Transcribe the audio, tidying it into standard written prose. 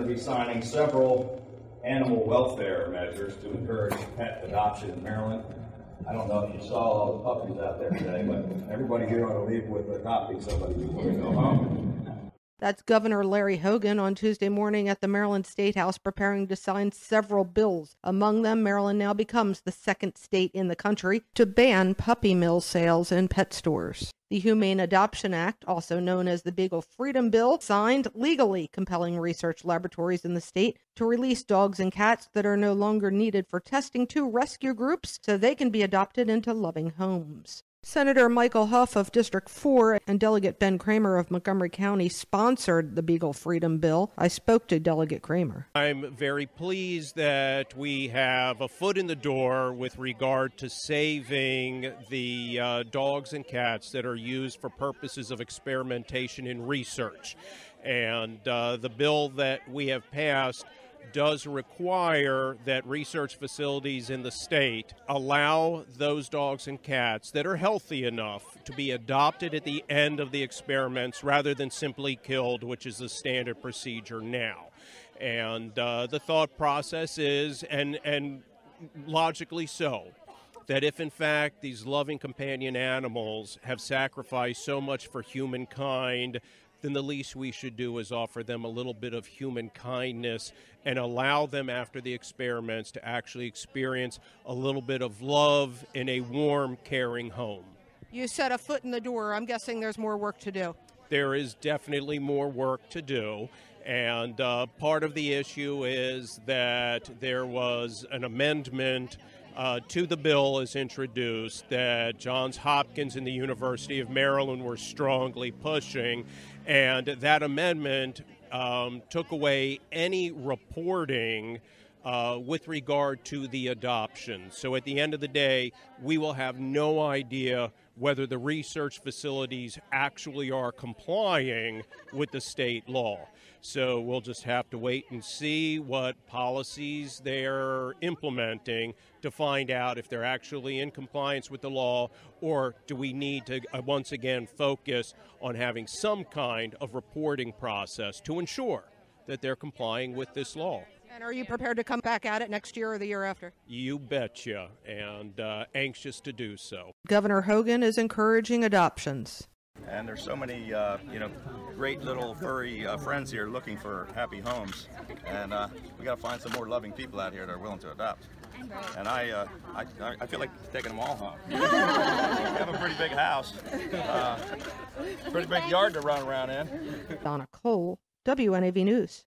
to be signing several animal welfare measures to encourage pet adoption in Maryland. I don't know if you saw all the puppies out there today, but everybody here ought to leave with adopting somebody before they go home. That's Governor Larry Hogan on Tuesday morning at the Maryland State House preparing to sign several bills. Among them, Maryland now becomes the second state in the country to ban puppy mill sales in pet stores. The Humane Adoption Act, also known as the Beagle Freedom Bill, signed legally compelling research laboratories in the state to release dogs and cats that are no longer needed for testing to rescue groups so they can be adopted into loving homes. Senator Michael Huff of District 4 and Delegate Ben Kramer of Montgomery County sponsored the Beagle Freedom Bill. I spoke to Delegate Kramer. I'm very pleased that we have a foot in the door with regard to saving the dogs and cats that are used for purposes of experimentation and research. And the bill that we have passed does require that research facilities in the state allow those dogs and cats that are healthy enough to be adopted at the end of the experiments rather than simply killed, which is the standard procedure now. And the thought process is, and logically so, that if in fact these loving companion animals have sacrificed so much for humankind, then the least we should do is offer them a little bit of human kindness and allow them after the experiments to actually experience a little bit of love in a warm, caring home. You said a foot in the door. I'm guessing there's more work to do. There is definitely more work to do. And part of the issue is that there was an amendment to the bill as introduced that Johns Hopkins and the University of Maryland were strongly pushing, and that amendment took away any reporting with regard to the adoption. So at the end of the day, we will have no idea whether the research facilities actually are complying with the state law. So we'll just have to wait and see what policies they're implementing to find out if they're actually in compliance with the law, or do we need to once again focus on having some kind of reporting process to ensure that they're complying with this law. And are you prepared to come back at it next year or the year after? You betcha, and anxious to do so. Governor Hogan is encouraging adoptions. And there's so many, great little furry friends here looking for happy homes, and we got to find some more loving people out here that are willing to adopt. And I feel like taking them all home. We have a pretty big house, pretty big yard to run around in. Donna Cole, WNAV News.